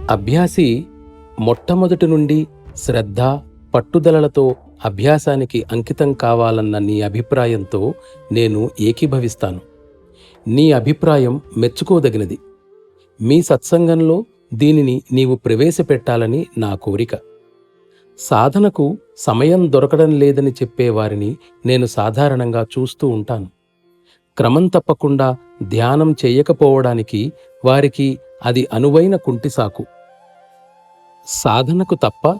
అభ్యాసి మొట్టమొదటి నుండి శ్రద్ధ, పట్టుదలలతో అభ్యాసానికి అంకితం కావాలన్న నీ అభిప్రాయంతో నేను ఏకీభవిస్తాను. నీ అభిప్రాయం మెచ్చుకోదగినది. మీ సత్సంగంలో దీనిని నీవు ప్రవేశపెట్టాలని నా కోరిక. సాధనకు సమయం దొరకడం లేదని చెప్పేవారిని నేను సాధారణంగా చూస్తూ ఉంటాను. క్రమం తప్పకుండా ధ్యానం చేయకపోవడానికి వారికి అది అనువైన కుంటిసాకు. సాధనకు తప్ప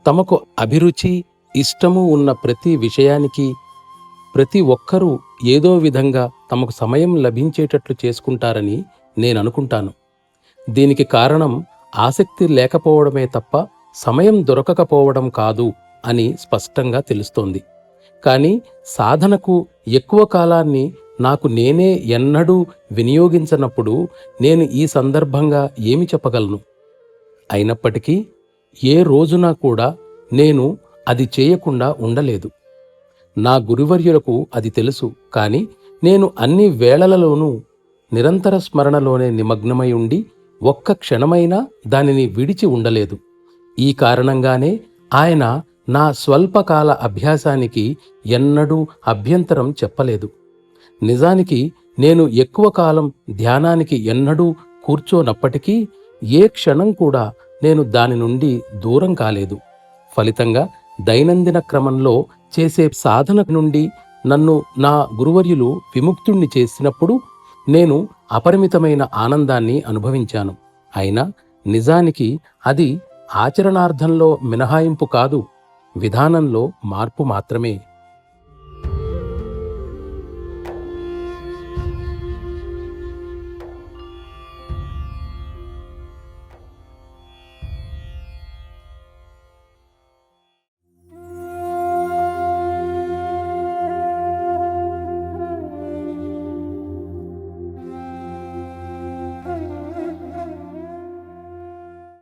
తమకు అభిరుచి, ఇష్టము ఉన్న ప్రతి విషయానికి ప్రతి ఒక్కరూ ఏదో విధంగా తమకు సమయం లభించేటట్లు చేసుకుంటారని నేననుకుంటాను. దీనికి కారణం ఆసక్తి లేకపోవడమే తప్ప సమయం దొరకకపోవడం కాదు అని స్పష్టంగా తెలుస్తోంది. కానీ సాధనకు ఎక్కువ కాలాన్ని నాకు నేనే ఎన్నడూ వినియోగించనప్పుడు నేను ఈ సందర్భంగా ఏమి చెప్పగలను? అయినప్పటికీ ఏ రోజున కూడా నేను అది చేయకుండా ఉండలేదు. నా గురువర్యులకు అది తెలుసు. కానీ నేను అన్ని వేళలలోనూ నిరంతర స్మరణలోనే నిమగ్నమై ఉండి ఒక్క క్షణమైనా దానిని విడిచి ఉండలేదు. ఈ కారణంగానే ఆయన నా స్వల్పకాల అభ్యాసానికి ఎన్నడూ అభ్యంతరం చెప్పలేదు. నిజానికి నేను ఎక్కువ కాలం ధ్యానానికి ఎన్నడూ కూర్చోనప్పటికీ ఏ క్షణం కూడా నేను దాని నుండి దూరం కాలేదు. ఫలితంగా దైనందిన క్రమంలో చేసే సాధన నుండి నన్ను నా గురువర్యులు విముక్తుణ్ణి చేసినప్పుడు నేను అపరిమితమైన ఆనందాన్ని అనుభవించాను. అయినా నిజానికి అది ఆచరణార్థంలో మినహాయింపు కాదు, విధానంలో మార్పు మాత్రమే.